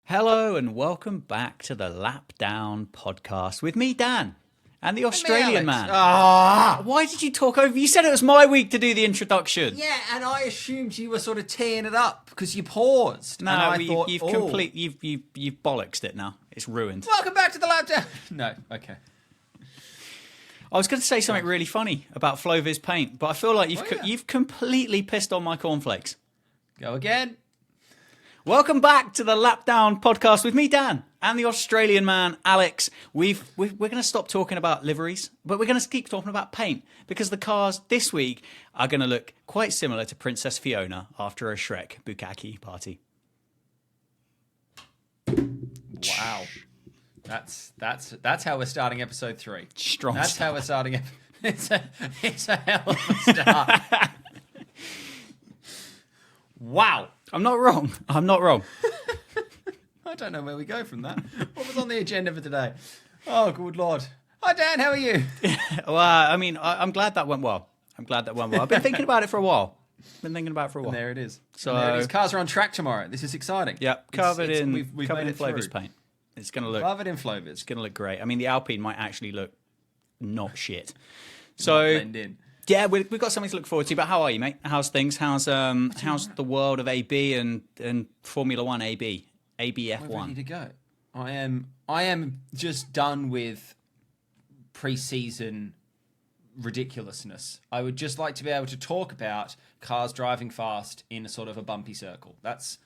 Hello and welcome back to the Lap Down podcast with me, Dan, and the Australian man. Why did you talk over? You said it was my week to do the introduction. Yeah, and I assumed you were sort of teeing it up because you paused. No, and I you've thought, you've bollocksed it now. It's ruined. Welcome back to the Lap Down. No, okay. I was going to say something really funny about Floviz paint, but I feel like you've completely pissed on my cornflakes. Go again. Welcome back to the Lap Down podcast with me, Dan, and the Australian man, Alex. We're going to stop talking about liveries, but we're going to keep talking about paint because the cars this week are going to look quite similar to Princess Fiona after a Shrek Bukkake party. Wow, that's how we're starting episode 3. Strong. That's start. how we're starting. It's a hell of a start. Wow. I'm not wrong. I don't know where we go from that. What was on the agenda for today? Oh, good Lord. Hi, Dan. How are you? Well, I mean, I'm glad that went well. I've been thinking about it for a while. And there it is. So and there it is. Cars are on track tomorrow. This is exciting. Yeah, covered in Floviz paint. It's going to look covered in Floviz. It's going to look great. I mean, the Alpine might actually look not shit. So blend in. Yeah, we've got something to look forward to. But how are you, mate? How's things? How's the world of AB and Formula One AB F1? We're ready to go. I am just done with pre-season ridiculousness. I would just like to be able to talk about cars driving fast in a sort of a bumpy circle. That's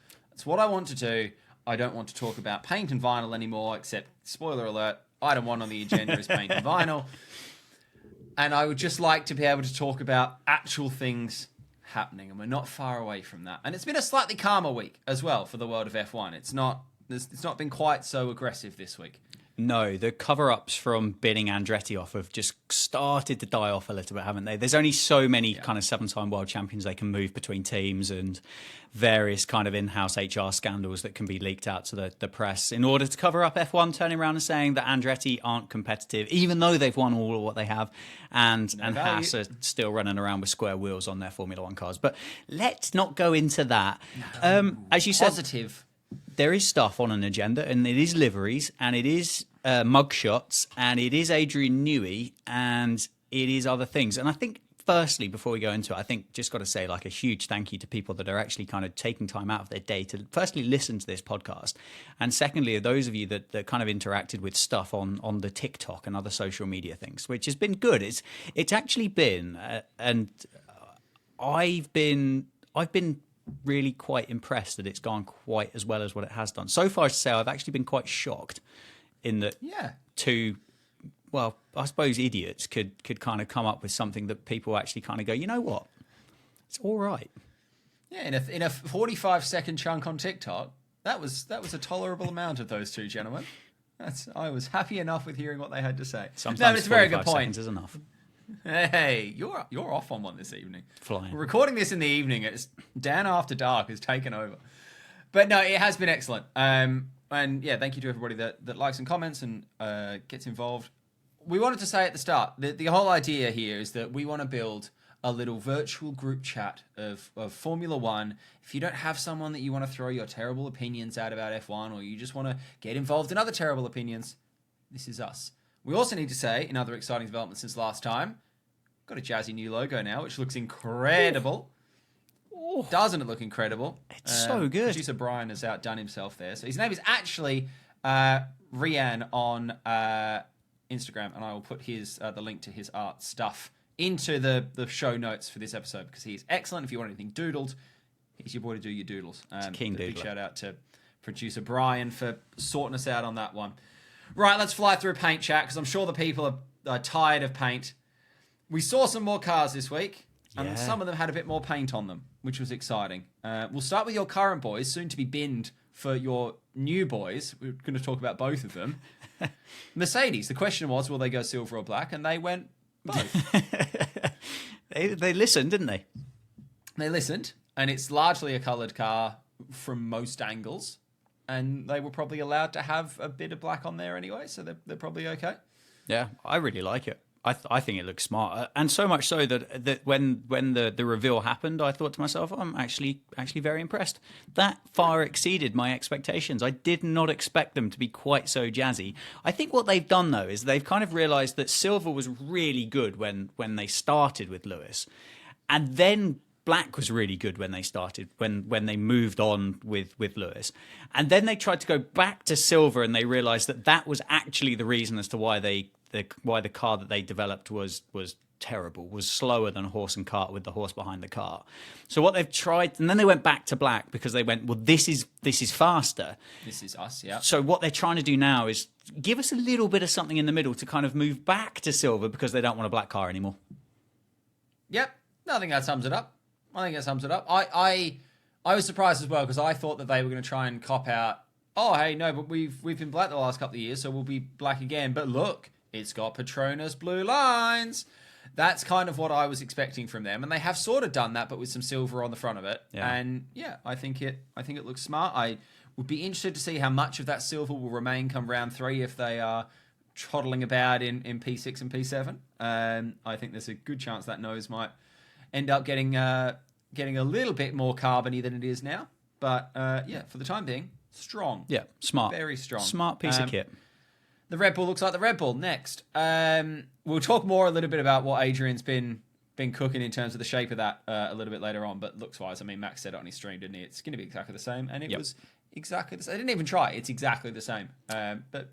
what I want to do. I don't want to talk about paint and vinyl anymore, except, spoiler alert, item 1 on the agenda is paint and vinyl. And I would just like to be able to talk about actual things happening, and we're not far away from that. And it's been a slightly calmer week as well for the world of F1. It's not been quite so aggressive this week. No, the cover-ups from binning Andretti off have just started to die off a little bit, haven't they? There's only so many kind of 7-time world champions they can move between teams, and various kind of in-house HR scandals that can be leaked out to the press in order to cover up F1 turning around and saying that Andretti aren't competitive, even though they've won all of what they have, and Haas are still running around with square wheels on their Formula One cars. But let's not go into that. As you said, Positive. there is stuff on an agenda, and it is liveries, and it is mugshots, and it is Adrian Newey, and it is other things. And I think, firstly, before we go into it, I think just got to say like a huge thank you to people that are actually kind of taking time out of their day to firstly listen to this podcast, and secondly, those of you that kind of interacted with stuff on the TikTok and other social media things, which has been good. It's actually been, and I've been really quite impressed that it's gone quite as well as what it has done. So far as to say, I've actually been quite shocked in that two, well, I suppose idiots could kind of come up with something that people actually kind of go, you know what? It's all right. Yeah, in a 45-second chunk on TikTok, that was a tolerable amount of those two gentlemen. I was happy enough with hearing what they had to say. Sometimes it's a very good point. Seconds is enough. Hey, you're off on one this evening. Flying. We're recording this in the evening. It's Dan After Dark has taken over. But no, it has been excellent. And yeah, thank you to everybody that likes and comments and gets involved. We wanted to say at the start, the whole idea here is that we want to build a little virtual group chat of Formula One. If you don't have someone that you want to throw your terrible opinions out about F1, or you just want to get involved in other terrible opinions, this is us. We also need to say, in other exciting developments since last time, got a jazzy new logo now, which looks incredible. Ooh. Doesn't it look incredible? It's so good. Producer Brian has outdone himself there. So his name is actually Rian on Instagram, and I will put the link to his art stuff into the show notes for this episode, because he's excellent. If you want anything doodled, he's your boy to do your doodles. King Big doodler. shout out to producer Brian for sorting us out on that one. Right, let's fly through paint chat, because I'm sure the people are tired of paint. We saw some more cars this week, and some of them had a bit more paint on them, which was exciting. We'll start with your current boys, soon to be binned for your new boys. We're going to talk about both of them. Mercedes, the question was, will they go silver or black? And they went both. They listened, didn't they? They listened, and it's largely a coloured car from most angles. And they were probably allowed to have a bit of black on there anyway, so they're probably okay. Yeah, I really like it. I think it looks smart, and so much so that when the reveal happened, I thought to myself, I'm actually very impressed. That far exceeded my expectations. I did not expect them to be quite so jazzy. I think what they've done though is they've kind of realised that silver was really good when they started with Lewis, and then black was really good when they started when they moved on with Lewis, and then they tried to go back to silver, and they realised that was actually the reason as to why why the car that they developed was terrible, was slower than horse and cart with the horse behind the cart. So what they've tried, and then they went back to black because they went, well, this is faster. This is us, yeah. So what they're trying to do now is give us a little bit of something in the middle to kind of move back to silver because they don't want a black car anymore. Yep, I think that sums it up. I was surprised as well because I thought that they were going to try and cop out, oh, hey, no, but we've been black the last couple of years, so we'll be black again. But look, it's got Petronas blue lines. That's kind of what I was expecting from them, and they have sort of done that, but with some silver on the front of it. Yeah. And yeah, I think it looks smart. I would be interested to see how much of that silver will remain come round 3 if they are trottling about in P6 and P7. I think there's a good chance that nose might end up getting a little bit more carbony than it is now. But yeah, for the time being, strong. Yeah, smart. Very strong. Smart piece of kit. The Red Bull looks like the Red Bull. Next, we'll talk more a little bit about what Adrian's been cooking in terms of the shape of that a little bit later on. But looks-wise, I mean, Max said it on his stream, didn't he? It's going to be exactly the same. And it was exactly the same. I didn't even try. It's exactly the same. But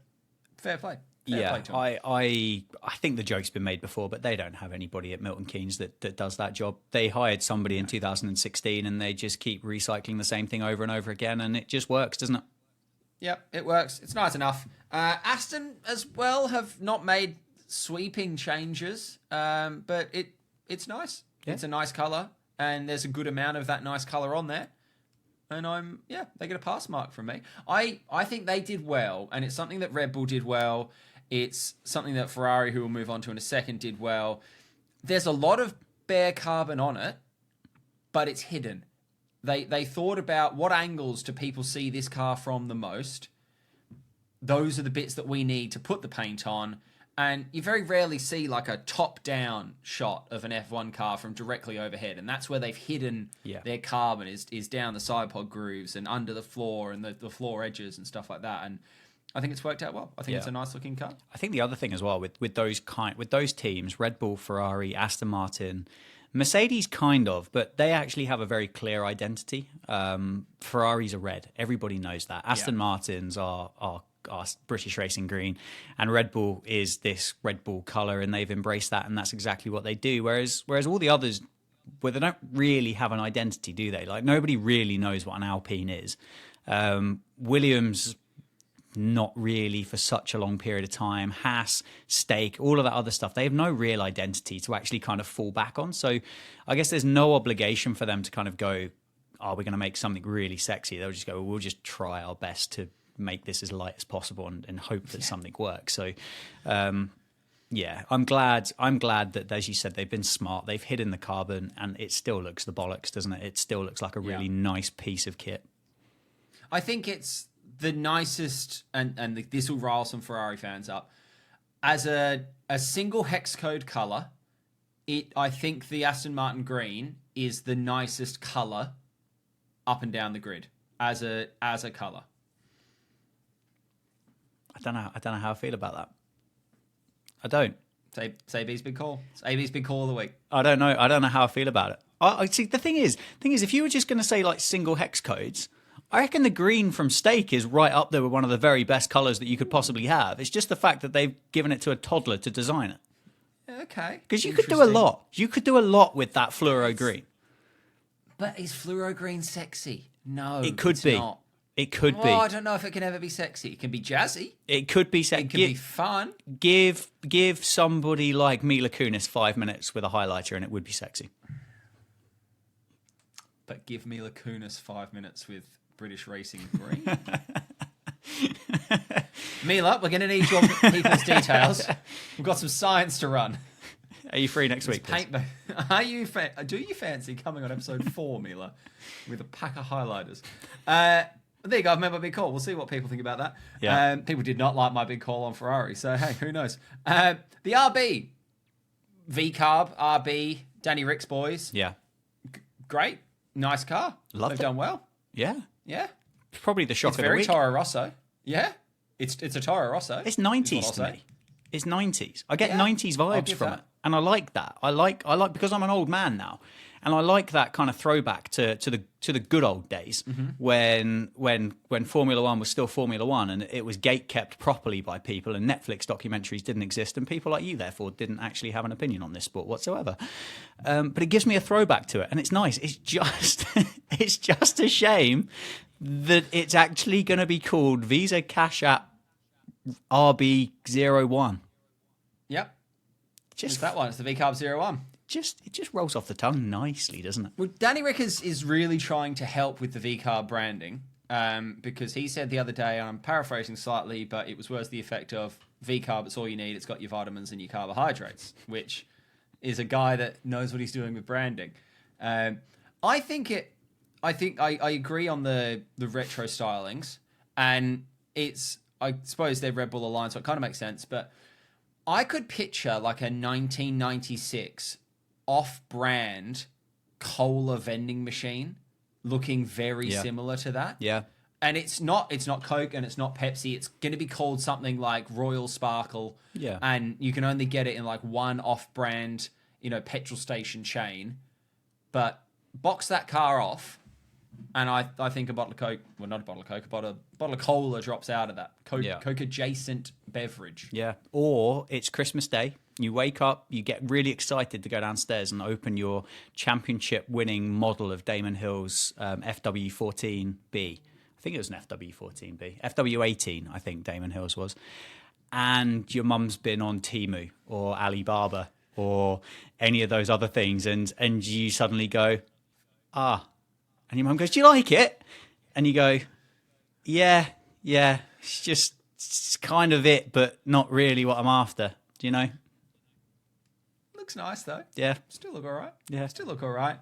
fair play. Fair play to him. I think the joke's been made before, but they don't have anybody at Milton Keynes that does that job. They hired somebody in 2016, and they just keep recycling the same thing over and over again, and it just works, doesn't it? Yep, it works. It's nice enough. Aston as well have not made sweeping changes, but it's nice. Yeah. It's a nice colour, and there's a good amount of that nice colour on there. And they get a pass mark from me. I think they did well, and it's something that Red Bull did well. It's something that Ferrari, who we'll move on to in a second, did well. There's a lot of bare carbon on it, but it's hidden. They thought about what angles do people see this car from the most. Those are the bits that we need to put the paint on. And you very rarely see like a top-down shot of an F1 car from directly overhead. And that's where they've hidden their carbon is down the side pod grooves and under the floor and the floor edges and stuff like that. And I think it's worked out well. I think it's a nice-looking car. I think the other thing as well with those teams, Red Bull, Ferrari, Aston Martin, Mercedes kind of, but they actually have a very clear identity. Ferraris are red. Everybody knows that. Aston Martins are British Racing Green, and Red Bull is this Red Bull colour, and they've embraced that, and that's exactly what they do. Whereas all the others, well, they don't really have an identity, do they? Like, nobody really knows what an Alpine is. Williams, not really for such a long period of time. Haas, Stake, all of that other stuff, they have no real identity to actually kind of fall back on. So I guess there's no obligation for them to kind of go, oh, we're going to make something really sexy. They'll just go, well, we'll just try our best to make this as light as possible and hope that something works. So I'm glad that, as you said, they've been smart. They've hidden the carbon, and it still looks the bollocks, doesn't it? It still looks like a really nice piece of kit. I think it's the nicest, and this will rile some Ferrari fans up. As a single hex code colour, I think the Aston Martin green is the nicest colour up and down the grid as a colour. I don't know how I feel about that. I don't. Say AB's big call. It's AB's big call of the week. I don't know how I feel about it. I see. The thing is, if you were just going to say like single hex codes, I reckon the green from Stake is right up there with one of the very best colours that you could possibly have. It's just the fact that they've given it to a toddler to design it. Okay. Because you could do a lot. You could do a lot with that fluoro green. But is fluoro green sexy? No, it could be. Not. It could be. I don't know if it can ever be sexy. It can be jazzy. It could be sexy. It can be fun. Give somebody like Mila Kunis 5 minutes with a highlighter and it would be sexy. But give Mila Kunis 5 minutes with British Racing Green. Mila, we're going to need your people's details. We've got some science to run. Are you free next week? Are you? Do you fancy coming on episode 4, Mila, with a pack of highlighters? There you go. I've made my big call. We'll see what people think about that. Yeah. People did not like my big call on Ferrari, so hey, who knows? The RB, V-Carb, RB, Danny Rick's boys. Yeah. Great. Nice car. Loved They've it. done well. Yeah. Yeah. Probably the shock It's of the very week. Toro Rosso. Yeah. It's a Toro Rosso. It's is what 90s I'll to say. me. It's 90s. I get Yeah, 90s I'll vibes give from that. it. And I like that. I like because I'm an old man now. And I like that kind of throwback to the good old days when Formula One was still Formula One and it was gate kept properly by people and Netflix documentaries didn't exist and people like you therefore didn't actually have an opinion on this sport whatsoever. But it gives me a throwback to it and it's nice. It's just it's just a shame that it's actually going to be called Visa Cash App RB01. Yep. Just It's that one. It's the V-Carb 01. it just rolls off the tongue nicely, doesn't it? Well, Danny Rick is really trying to help with the V-Carb branding because he said the other day, and I'm paraphrasing slightly, but it was words to the effect of V-Carb, it's all you need. It's got your vitamins and your carbohydrates, which is a guy that knows what he's doing with branding. I agree on the retro stylings, and I suppose they're Red Bull aligned, so it kind of makes sense, but I could picture like a 1996 off-brand cola vending machine looking very similar to that. Yeah. And it's not Coke and it's not Pepsi. It's going to be called something like Royal Sparkle. Yeah. And you can only get it in like one off-brand, petrol station chain. But box that car off, and I think a bottle of Coke, well, not a bottle of Coke, a bottle of cola drops out of that. Coke adjacent beverage. Yeah. Or it's Christmas Day. You wake up, you get really excited to go downstairs and open your championship winning model of Damon Hill's FW14B. I think it was an FW14B. FW18, I think Damon Hill's was. And your mum's been on Temu or Alibaba or any of those other things. And you suddenly go, and your mum goes, do you like it? And you go, yeah, it's kind of it, but not really what I'm after. Do you know? Looks nice though. Yeah. Still look all right. Yeah. Still look all right.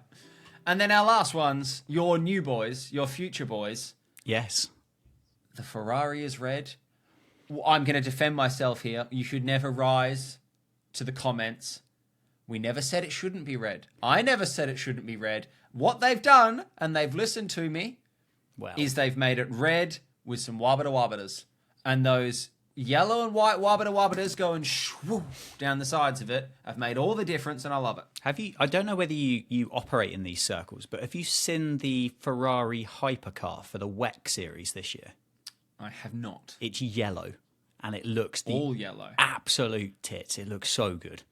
And then our last ones, your new boys, your future boys. Yes. The Ferrari is red. Well, I'm going to defend myself here. You should never rise to the comments. We never said it shouldn't be red. I never said it shouldn't be red. What they've done, and they've listened to me, is they've made it red with some wabada-wabadas. And those yellow and white wabada-wabadas going shwoo down the sides of it have made all the difference, and I love it. Have you? I don't know whether you operate in these circles, but have you seen the Ferrari hypercar for the WEC series this year? I have not. It's yellow, and it looks All yellow. Absolute tits. It looks so good,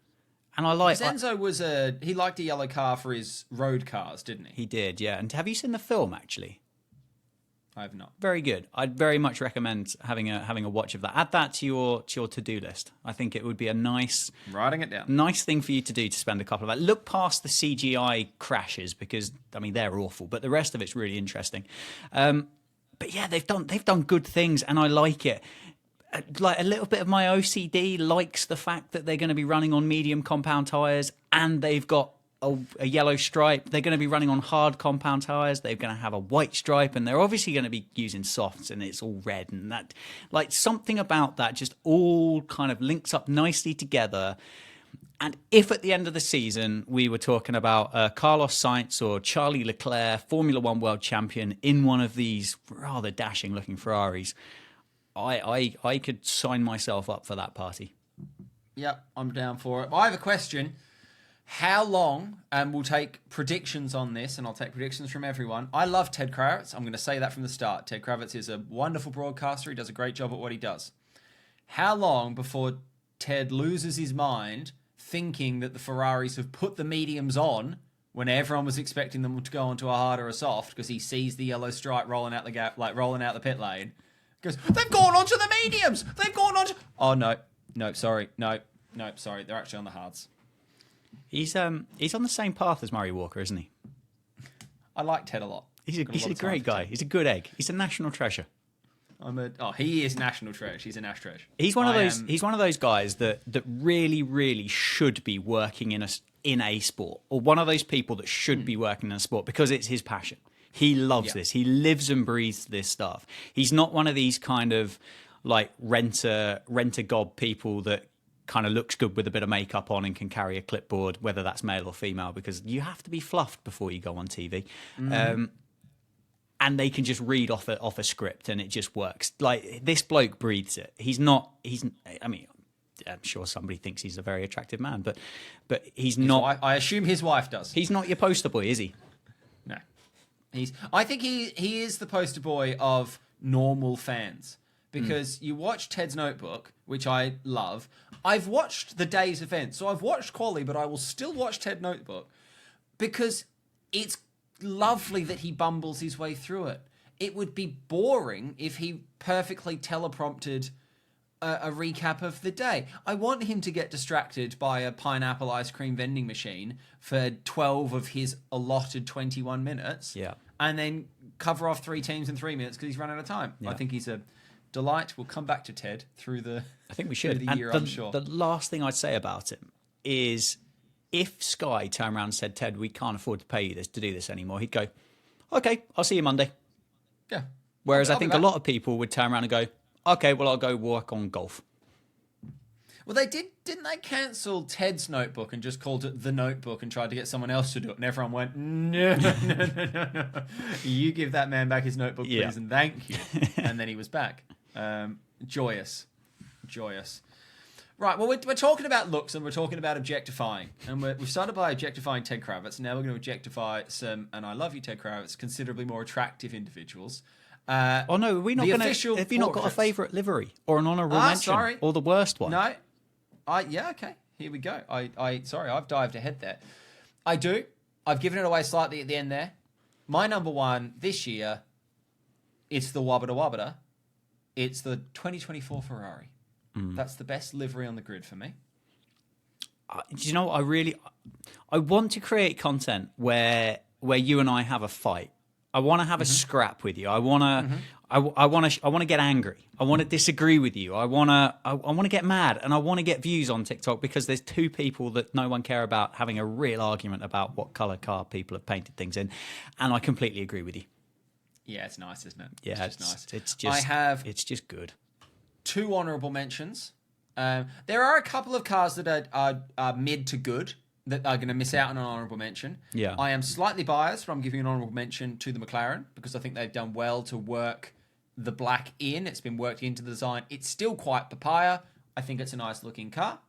and I like. Enzo he liked a yellow car for his road cars, didn't he? He did, yeah. And have you seen the film? Actually, I have not. very good. I'd very much recommend having a watch of that. Add that to your to-do list. I think it would be a nice Writing it down. nice thing for you to do to spend a couple of hours. Look past the CGI crashes because I mean they're awful, but the rest of it's really interesting. But yeah, they've done good things, and I like it. Like a little bit of my OCD likes the fact that they're going to be running on medium compound tires, and they've got a yellow stripe. They're going to be running on hard compound tires. They're going to have a white stripe, and they're obviously going to be using softs, and it's all red. And that, like, something about that just all kind of links up nicely together. And if at the end of the season we were talking about Carlos Sainz or Charlie Leclerc, Formula One world champion, in one of these rather dashing-looking Ferraris, I could sign myself up for that party. Yep, I'm down for it. I have a question. How long, and we'll take predictions on this, and I'll take predictions from everyone. I love Ted Kravitz. I'm going to say that from the start. Ted Kravitz is a wonderful broadcaster. He does a great job at what he does. How long before Ted loses his mind thinking that the Ferraris have put the mediums on when everyone was expecting them to go onto a hard or a soft because he sees the yellow stripe rolling out the gap, like rolling out the pit lane? Goes, they've gone onto the mediums. They've gone onto. Oh no, sorry, no, sorry. They're actually on the hards. He's on the same path as Murray Walker, isn't he? I like Ted a lot. He's a great guy. He's a good egg. He's a national treasure. He is national treasure. He's a Nash treasure. He's one of those. He's one of those guys that really, really should be working in a sport, or one of those people that should be working in a sport because it's his passion. He loves this. He lives and breathes this stuff. He's not one of these kind of like renter gob people that kind of looks good with a bit of makeup on and can carry a clipboard, whether that's male or female, because you have to be fluffed before you go on TV. And they can just read off a script and it just works. Like, this bloke breathes it. I mean, I'm sure somebody thinks he's a very attractive man, but he's not. I assume his wife does. He's not your poster boy, is he? No. I think he is the poster boy of normal fans. Because you watch Ted's Notebook, which I love. I've watched the day's event, so I've watched Quali, but I will still watch Ted Notebook because it's lovely that he bumbles his way through it. It would be boring if he perfectly teleprompted a recap of the day. I want him to get distracted by a pineapple ice cream vending machine for 12 of his allotted 21 minutes. Yeah. And then cover off 3 teams in 3 minutes because he's run out of time. Yeah. I think he's a delight. We'll come back to Ted through the. I think we should. The year, I'm sure. The last thing I'd say about him is, if Sky turned around and said, "Ted, we can't afford to pay you to do this anymore," he'd go, "Okay, I'll see you Monday." Yeah. Whereas I think a lot of people would turn around and go, "Okay, well, I'll go work on golf." Well, didn't they cancel Ted's Notebook and just called it The Notebook and tried to get someone else to do it? And everyone went, no. You give that man back his notebook, please, and thank you. And then he was back. Joyous. Right, well, we're talking about looks and we're talking about objectifying. And we've started by objectifying Ted Kravitz. Now we're going to objectify some, and I love you, Ted Kravitz, considerably more attractive individuals. Oh, no, we're not going to... Have you not got a favourite livery or an honourable mention? Sorry. Or the worst one? No. Yeah, okay. Here we go. Sorry, I've dived ahead there. I do. I've given it away slightly at the end there. My number one this year, it's the Wabada Wabada. It's the 2024 Ferrari. That's the best livery on the grid for me. Do you know what? I want to create content where you and I have a fight. I want to have a scrap with you. I want to get angry. I want to disagree with you. I want to get mad, and I want to get views on TikTok because there's 2 people that no one care about having a real argument about what color car people have painted things in, and I completely agree with you. Yeah, it's nice, isn't it? Yeah, it's nice. It's just good. 2 honourable mentions. There are a couple of cars that are mid to good that are going to miss out on an honourable mention. Yeah. I am slightly biased, but I'm giving an honourable mention to the McLaren because I think they've done well to work the black in. It's been worked into the design. It's still quite papaya. I think it's a nice looking car.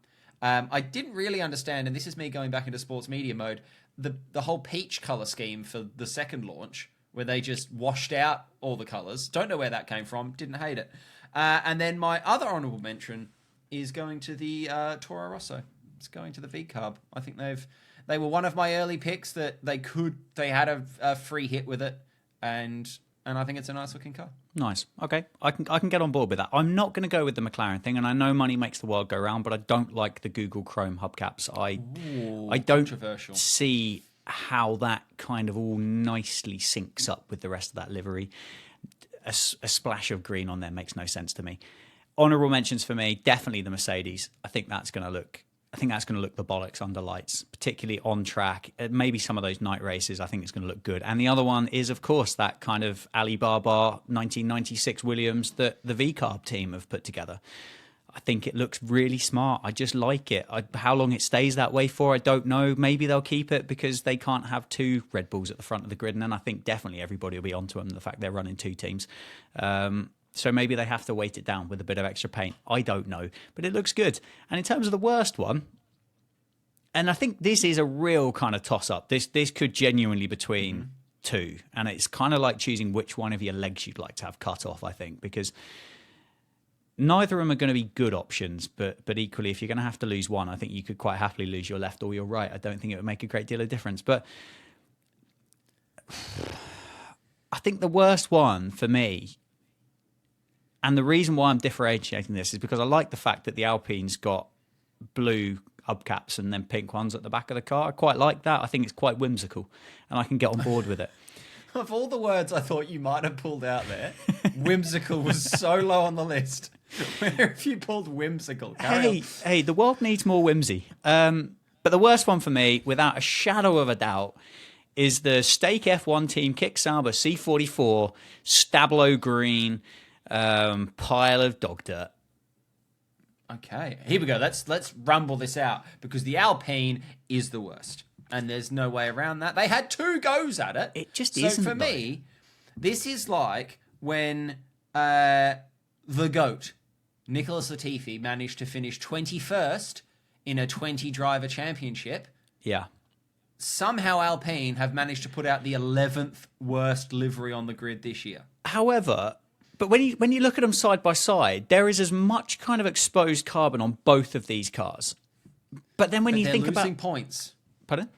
I didn't really understand, and this is me going back into sports media mode, the whole peach colour scheme for the second launch, where they just washed out all the colours. Don't know where that came from. Didn't hate it. And then my other honourable mention is going to the Toro Rosso. It's going to the V-Carb. I think they were one of my early picks that they had a free hit with it, and I think it's a nice looking car. Nice. Okay, I can get on board with that. I'm not going to go with the McLaren thing, and I know money makes the world go round, but I don't like the Google Chrome hubcaps. I don't see how that kind of all nicely syncs up with the rest of that livery. A splash of green on there makes no sense to me. Honourable mentions for me, definitely the Mercedes. I think that's going to look the bollocks under lights, particularly on track. Maybe some of those night races, I think it's going to look good. And the other one is, of course, that kind of Alibaba 1996 Williams that the V-Carb team have put together. I think it looks really smart. I just like it. How long it stays that way for, I don't know. Maybe they'll keep it because they can't have 2 Red Bulls at the front of the grid. And then I think definitely everybody will be onto them, the fact they're running 2 teams. So maybe they have to weight it down with a bit of extra paint. I don't know. But it looks good. And in terms of the worst one, and I think this is a real kind of toss-up. This could genuinely between 2. And it's kind of like choosing which one of your legs you'd like to have cut off, I think, because neither of them are going to be good options, but equally, if you're going to have to lose one, I think you could quite happily lose your left or your right. I don't think it would make a great deal of difference. But I think the worst one for me, and the reason why I'm differentiating this, is because I like the fact that the Alpine's got blue hubcaps and then pink ones at the back of the car. I quite like that. I think it's quite whimsical, and I can get on board with it. Of all the words I thought you might have pulled out there, whimsical was so low on the list. Where have you pulled whimsical? Hey, the world needs more whimsy. But the worst one for me, without a shadow of a doubt, is the Stake F1 Team Kick Sauber C44 Stablo green pile of dog dirt. Okay, here we go. Let's rumble this out because the Alpine is the worst, and there's no way around that. They had 2 goes at it. It just so isn't. For me, this is like when the GOAT, Nicholas Latifi, managed to finish 21st in a 20-driver championship. Yeah. Somehow Alpine have managed to put out the 11th worst livery on the grid this year. However, but when you look at them side by side, there is as much kind of exposed carbon on both of these cars. But then when you think about... They're losing points. Pardon?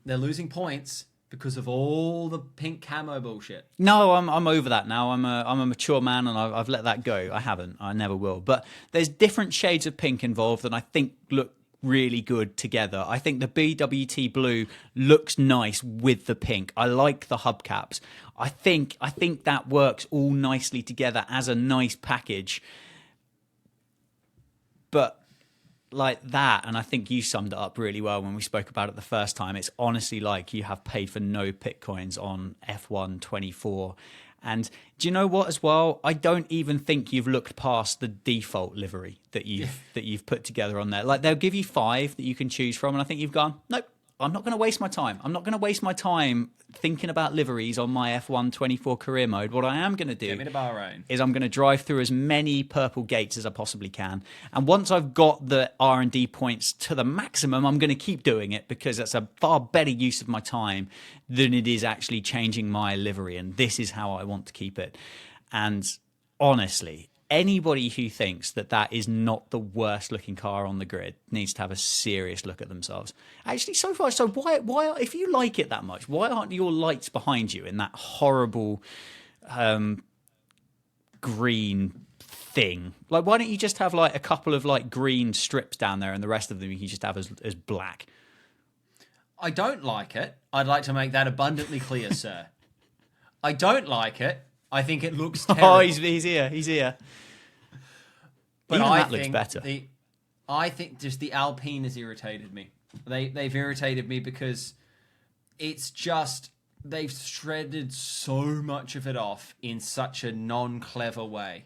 They're losing points because of all the pink camo bullshit. No, I'm over that now. I'm a mature man, and I've let that go. I haven't. I never will. But there's different shades of pink involved that I think look really good together. I think the BWT blue looks nice with the pink. I like the hubcaps. I think that works all nicely together as a nice package. But like that, and I think you summed it up really well when we spoke about it the first time, it's honestly like you have paid for no Bitcoins on F1 24. And do you know what as well? I don't even think you've looked past the default livery that you've put together on there. Like they'll give you 5 that you can choose from, and I think you've gone, nope, I'm not going to waste my time. I'm not going to waste my time thinking about liveries on my F1 24 career mode. What I am going to do is I'm going to drive through as many purple gates as I possibly can. And once I've got the R&D points to the maximum, I'm going to keep doing it because that's a far better use of my time than it is actually changing my livery. And this is how I want to keep it. And honestly, anybody who thinks that that is not the worst looking car on the grid needs to have a serious look at themselves. Actually, so why if you like it that much, why aren't your lights behind you in that horrible green thing? Like, why don't you just have like a couple of like green strips down there and the rest of them you can just have as black? I don't like it. I'd like to make that abundantly clear, sir. I don't like it. I think it looks terrible. Oh, he's here. He's here. But even I that looks better. I think just the Alpine has irritated me. They've irritated me because it's just they've shredded so much of it off in such a non-clever way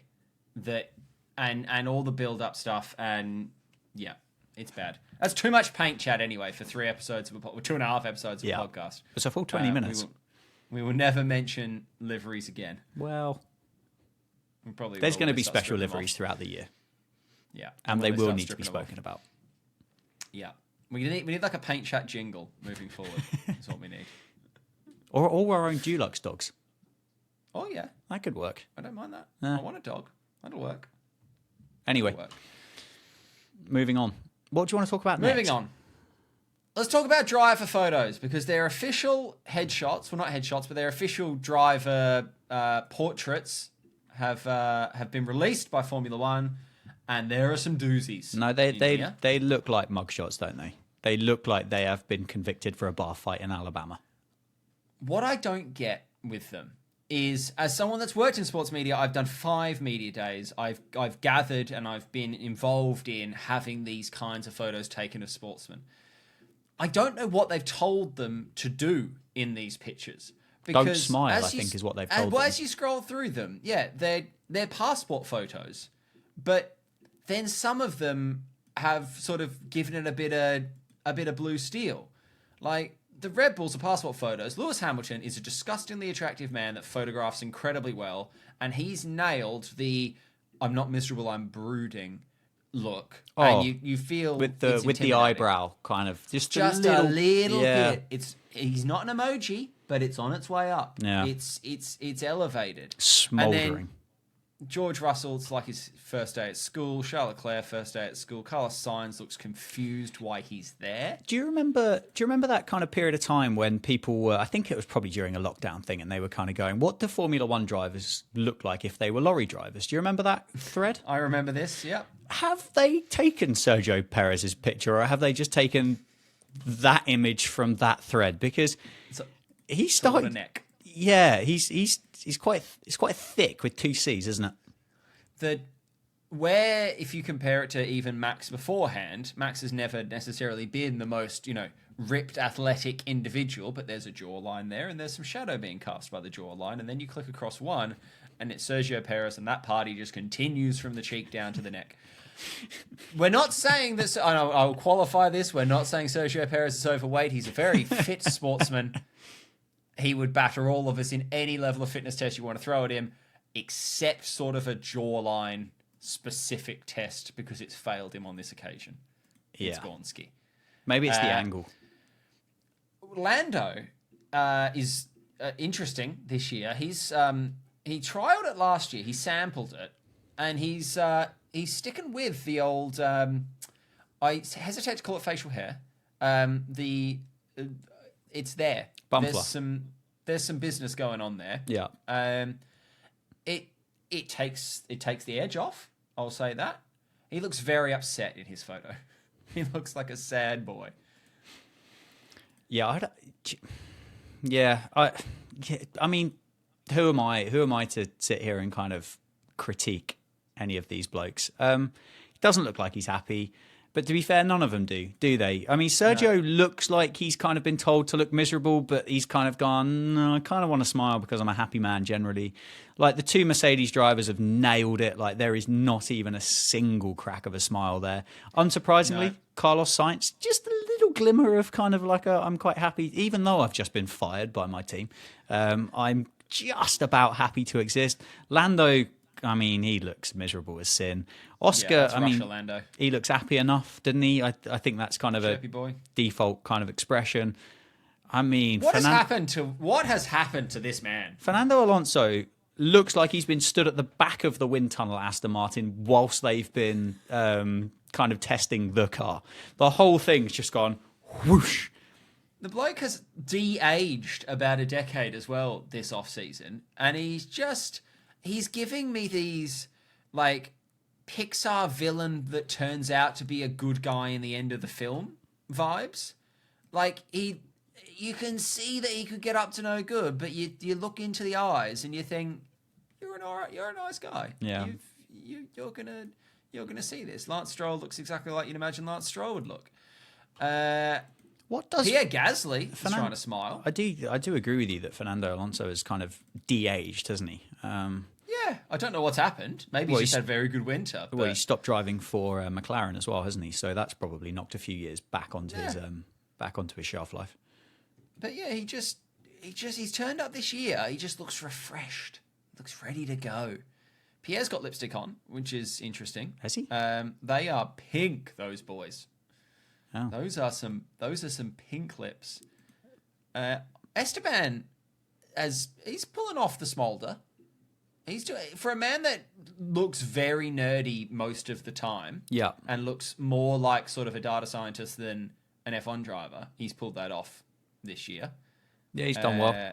that and all the build-up stuff and yeah, it's bad. That's too much paint chat anyway for 3 episodes of 2.5 episodes of a podcast. It's a full 20 minutes. We will never mention liveries again. Well, probably there's going to be special liveries throughout the year. Yeah, and they will need to be spoken about. Yeah, we need like a paint chat jingle moving forward. That's what we need. Or our own Dulux dogs. Oh yeah, that could work. I don't mind that. I want a dog. That'll work. Anyway, moving on. What do you want to talk about next? Moving on. Let's talk about driver photos because they're official headshots. Well, not headshots, but they're official driver portraits have been released by Formula One, and there are some doozies. No, they look like mugshots, don't they? They look like they have been convicted for a bar fight in Alabama. What I don't get with them is, as someone that's worked in sports media, I've done 5 media days. I've gathered and I've been involved in having these kinds of photos taken of sportsmen. I don't know what they've told them to do in these pictures. Because don't smile, I think, is what they've told them. As you scroll through them, yeah, they're passport photos. But then some of them have sort of given it a bit of blue steel. Like, the Red Bulls are passport photos. Lewis Hamilton is a disgustingly attractive man that photographs incredibly well. And he's nailed the I'm not miserable, I'm brooding look. Oh, and you feel with the eyebrow kind of just a little bit. He's not an emoji, but it's on its way up. Yeah. It's elevated. Smouldering. George Russell, it's like his first day at school. Charles Leclerc, first day at school. Carlos Sainz looks confused why he's there. Do you remember that kind of period of time when people were, I think it was probably during a lockdown thing, and they were kind of going, what do Formula One drivers look like if they were lorry drivers? Do you remember that thread? I remember this, yeah. Have they taken Sergio Perez's picture, or have they just taken that image from that thread? Because he started... neck. Yeah, he's quite thick with 2 C's, isn't it? Where if you compare it to even Max beforehand, Max has never necessarily been the most, ripped athletic individual, but there's a jawline there and there's some shadow being cast by the jawline, and then you click across one and it's Sergio Perez, and that party just continues from the cheek down to the neck. We're not saying this. I'll qualify this. We're not saying Sergio Perez is overweight. He's a very fit sportsman. He would batter all of us in any level of fitness test you want to throw at him, except sort of a jawline specific test because it's failed him on this occasion. It's Gonski. Maybe it's the angle. Lando is interesting this year. He's he trialed it last year. He sampled it, and he's sticking with the old. I hesitate to call it facial hair. It's there. Bumfler. There's some business going on there. Yeah. It takes the edge off. I'll say that. He looks very upset in his photo. He looks like a sad boy. Yeah. I mean, who am I to sit here and kind of critique any of these blokes? He doesn't look like he's happy. But to be fair, none of them do they? I mean, Sergio looks like he's kind of been told to look miserable, but he's kind of gone, no, I kind of want to smile because I'm a happy man generally. Like, the two Mercedes drivers have nailed it. Like, there is not even a single crack of a smile there. Unsurprisingly, Carlos Sainz, just a little glimmer of kind of like I'm quite happy, even though I've just been fired by my team. I'm just about happy to exist. Lando, I mean, he looks miserable as sin. Oscar, I mean, Lando. He looks happy enough, didn't he? I think that's kind of Chirpy boy. Default kind of expression. I mean, what has happened to this man? Fernando Alonso looks like he's been stood at the back of the wind tunnel at Aston Martin whilst they've been kind of testing the car. The whole thing's just gone whoosh. The bloke has de-aged about a decade as well this off-season, and he's giving me these, like, Pixar villain that turns out to be a good guy in the end of the film vibes. Like, you can see that he could get up to no good, but you look into the eyes and you think, you're a nice guy. Yeah. You're gonna see this. Lance Stroll looks exactly like you'd imagine Lance Stroll would look. What does Pierre Gasly is trying to smile? I do agree with you that Fernando Alonso is kind of de-aged, hasn't he? Yeah, I don't know what's happened. Maybe he's just had a very good winter. Well, he stopped driving for McLaren as well, hasn't he? So that's probably knocked a few years back onto his shelf life. But yeah, he's turned up this year. He just looks refreshed. Looks ready to go. Pierre's got lipstick on, which is interesting. Has he? They are pink, those boys. Oh. Those are some pink lips. Esteban, he's pulling off the smolder. For a man that looks very nerdy most of the time, yeah, and looks more like sort of a data scientist than an F1 driver. He's pulled that off this year. Yeah, he's done well.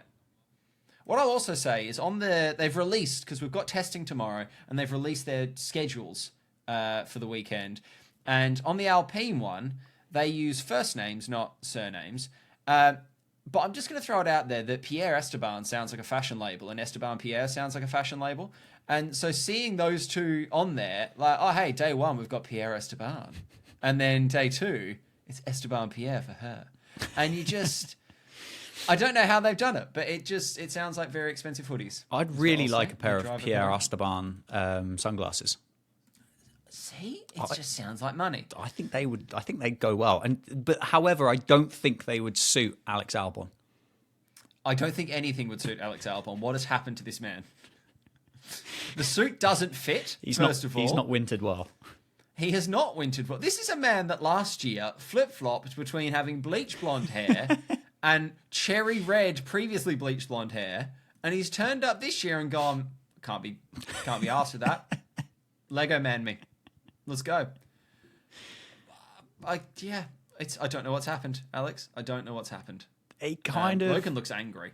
What I'll also say is they've released, because we've got testing tomorrow, and they've released their schedules for the weekend. And on the Alpine one, they use first names, not surnames. But I'm just going to throw it out there that Pierre Esteban sounds like a fashion label, and Esteban Pierre sounds like a fashion label. And so seeing those two on there, like, oh, hey, day one, we've got Pierre Esteban. And then day two, it's Esteban Pierre for her. And you just... I don't know how they've done it, but it sounds like very expensive hoodies. I'd really like a pair of Pierre Esteban sunglasses. See, it just sounds like money. I think they would. I think they'd go well. But however, I don't think they would suit Alex Albon. I don't think anything would suit Alex Albon. What has happened to this man? The suit doesn't fit. First of all, he's not wintered well. He has not wintered well. This is a man that last year flip-flopped between having bleach blonde hair and cherry red, previously bleached blonde hair, and he's turned up this year and gone, can't be asked for that. Lego man me. Let's go. I don't know what's happened, Alex. I don't know what's happened. Logan looks angry.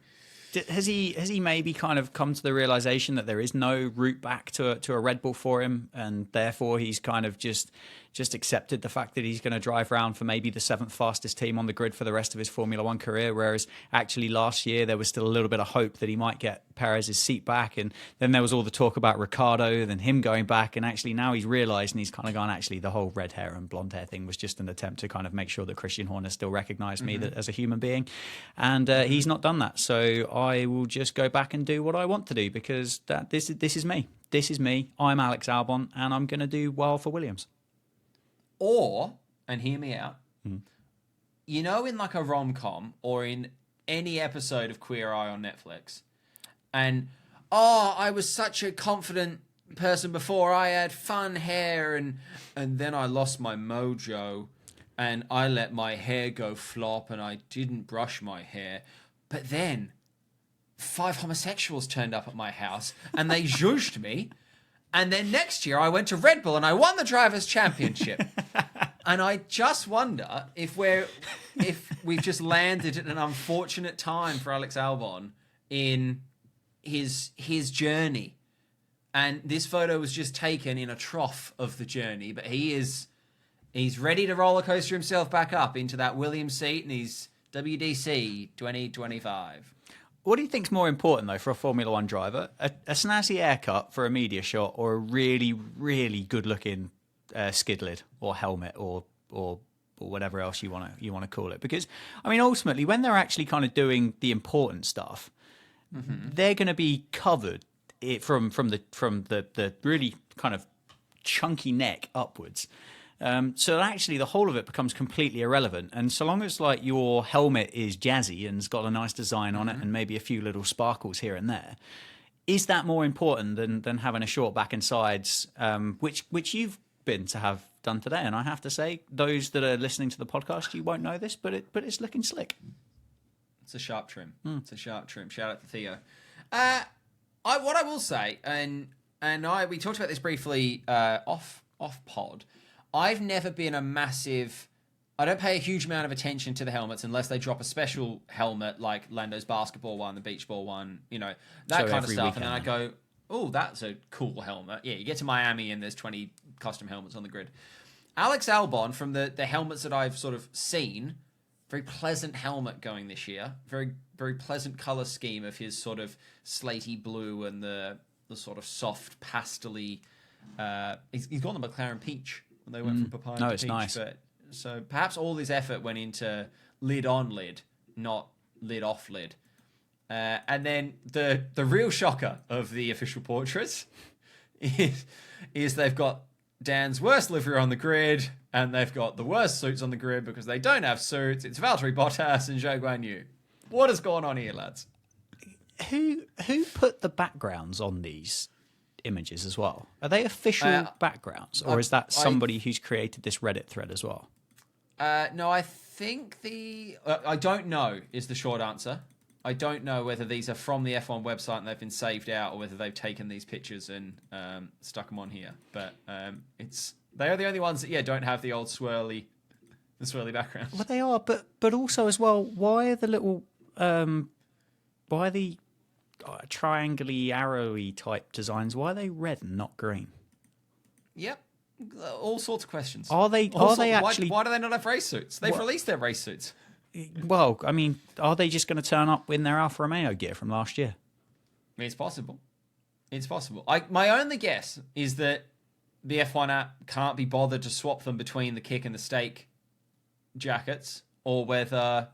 Has he maybe kind of come to the realization that there is no route back to a Red Bull for him, and therefore he's kind of just just accepted the fact that he's going to drive around for maybe the 7th fastest team on the grid for the rest of his Formula One career. Whereas actually last year there was still a little bit of hope that he might get Perez's seat back. And then there was all the talk about Ricciardo, then him going back. And actually now he's realised and he's kind of gone, actually, the whole red hair and blonde hair thing was just an attempt to kind of make sure that Christian Horner still recognised me as a human being. And he's not done that. So I will just go back and do what I want to do, because this is me. This is me. I'm Alex Albon, and I'm going to do well for Williams. Or, and hear me out, you know, in like a rom-com or in any episode of Queer Eye on Netflix, and, I was such a confident person before, I had fun hair, and then I lost my mojo, and I let my hair go flop, and I didn't brush my hair. But then 5 homosexuals turned up at my house, and they zhuzhed me. And then next year I went to Red Bull and I won the Drivers' Championship. And I just wonder if we've just landed at an unfortunate time for Alex Albon in his journey. And this photo was just taken in a trough of the journey, but he's ready to roller coaster himself back up into that Williams seat, and he's WDC 2025. What do you think's more important, though, for a Formula One driver? A snazzy haircut for a media shot, or a really, really good-looking skid lid or helmet or whatever else you want to call it? Because, I mean, ultimately, when they're actually kind of doing the important stuff, they're going to be covered from the really kind of chunky neck upwards. So actually the whole of it becomes completely irrelevant. And so long as like your helmet is jazzy and has got a nice design on it and maybe a few little sparkles here and there, is that more important than having a short back and sides, which you've been to have done today? And I have to say, those that are listening to the podcast, you won't know this, but it's looking slick. It's a sharp trim. It's a sharp trim. Shout out to Theo. What I will say, and we talked about this briefly off pod. I've never been a massive... I don't pay a huge amount of attention to the helmets unless they drop a special helmet like Lando's basketball one, the beach ball one, that kind of stuff. And then I go, oh, that's a cool helmet. Yeah, you get to Miami and there's 20 custom helmets on the grid. Alex Albon, from the helmets that I've sort of seen, very pleasant helmet going this year. Very, very pleasant colour scheme of his sort of slaty blue and the sort of soft pastel-y... he's gone the McLaren peach. They went from papaya to it's peach. nice. So perhaps all this effort went into lid on lid, not lid off lid. And then the real shocker of the official portraits is they've got Dan's worst livery on the grid, and they've got the worst suits on the grid because they don't have suits. It's Valtteri Bottas and Zhou Guanyu. What has gone on here, lads? Who put the backgrounds on these images as well? Are they official backgrounds, or is that somebody who's created this Reddit thread as well? No, I think I don't know is the short answer. I don't know whether these are from the F1 website and they've been saved out, or whether they've taken these pictures and stuck them on here. But they are the only ones that don't have the old swirly background. Well, they are, but also as well, why are the little why are the triangle-y, arrowy type designs, why are they red and not green? Yep. All sorts of questions. Are they actually... Why do they not have race suits? They've released their race suits. Well, I mean, are they just going to turn up in their Alfa Romeo gear from last year? I mean, it's possible. It's possible. My only guess is that the F1 app can't be bothered to swap them between the kick and the stake jackets, or whether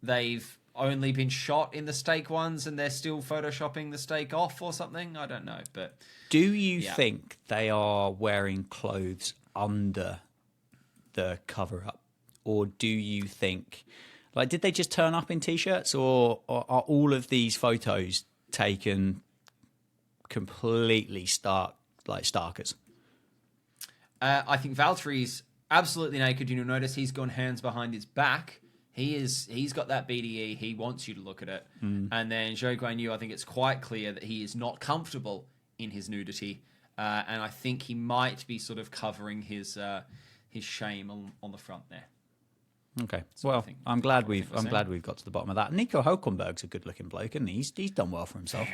they've only been shot in the stake ones and they're still photoshopping the stake off or something. I don't know. But do you think they are wearing clothes under the cover up, or do you think, like, did they just turn up in t-shirts, or are all of these photos taken completely starkers? I think Valtteri's absolutely naked. You'll notice he's gone hands behind his back. He's got that BDE. He wants you to look at it. And then Zhou Guanyu, I think it's quite clear that he is not comfortable in his nudity, and I think he might be sort of covering his shame on the front there. Okay, well, I'm glad we've got to the bottom of that. Nico Hülkenberg's a good looking bloke, and he's done well for himself.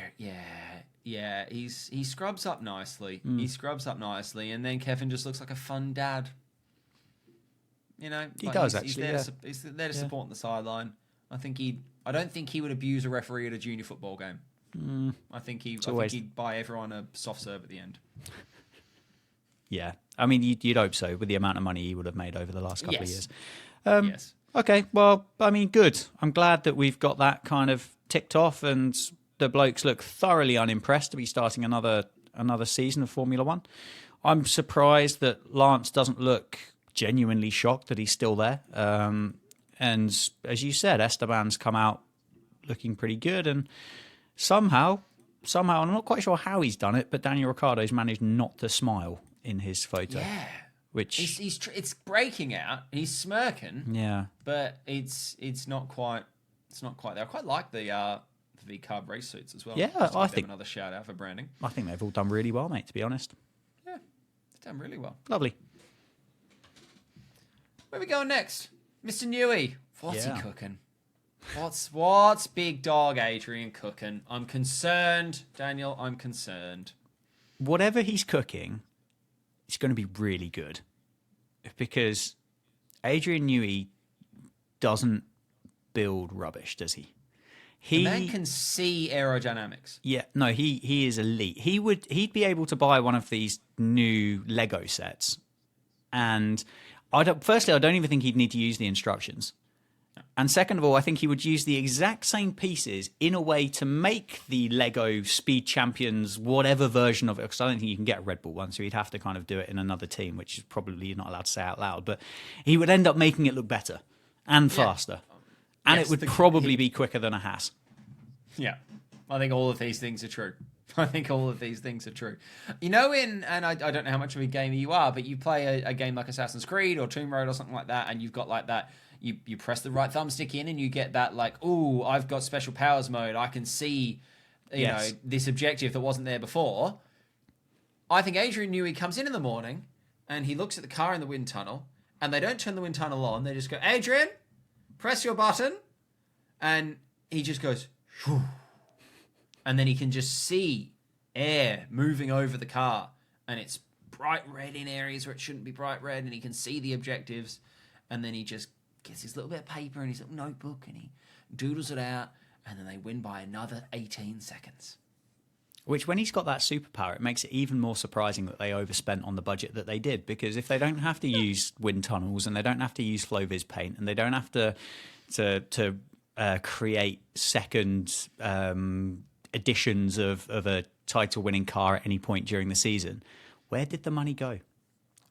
Yeah, he scrubs up nicely. He scrubs up nicely, and then Kevin just looks like a fun dad. You know, He does, actually, He's there to support on the sideline. I don't think he would abuse a referee at a junior football game. I think he'd buy everyone a soft serve at the end. Yeah, I mean, you'd hope so with the amount of money he would have made over the last couple of years. Yes. Okay, well, I mean, good. I'm glad that we've got that kind of ticked off, and the blokes look thoroughly unimpressed to be starting another season of Formula One. I'm surprised that Lance doesn't look genuinely shocked that he's still there. And as you said, Esteban's come out looking pretty good, and somehow, and I'm not quite sure how he's done it, but Daniel Ricciardo's managed not to smile in his photo. Yeah. Which it's breaking out. He's smirking. Yeah. But it's not quite there. I quite like the V-carb race suits as well. Yeah, I think another shout out for branding. I think they've all done really well, mate, to be honest. Yeah. They've done really well. Lovely. Where are we going next? Mr. Newey. What's Yeah. he cooking? What's big dog Adrian cooking? I'm concerned, Daniel. I'm concerned. Whatever he's cooking, it's going to be really good, because Adrian Newey doesn't build rubbish, does he? The man can see aerodynamics. Yeah, no, he is elite. He'd be able to buy one of these new Lego sets, and firstly, I don't even think he'd need to use the instructions. And second of all, I think he would use the exact same pieces in a way to make the Lego Speed Champions, whatever version of it, because I don't think you can get a Red Bull one, so he'd have to kind of do it in another team, which is probably you're not allowed to say out loud. But he would end up making it look better and faster. And Yes, it would probably be quicker than a Haas. Yeah. I think all of these things are true. You know, and I don't know how much of a gamer you are, but you play a game like Assassin's Creed or Tomb Raider or something like that, and you've got like that. You press the right thumbstick in and you get that like, ooh, I've got special powers mode. I can see, you know, this objective that wasn't there before. I think Adrian Newey comes in the morning and he looks at the car in the wind tunnel, and they don't turn the wind tunnel on. They just go, Adrian, press your button. And he just goes, whew. And then he can just see air moving over the car, and it's bright red in areas where it shouldn't be bright red, and he can see the objectives, and then he just gets his little bit of paper and his little notebook, and he doodles it out, and then they win by another 18 seconds. Which, when he's got that superpower, it makes it even more surprising that they overspent on the budget that they did, because if they don't have to use wind tunnels, and they don't have to use flow-vis paint, and they don't have to create second editions of a title-winning car at any point during the season, where did the money go?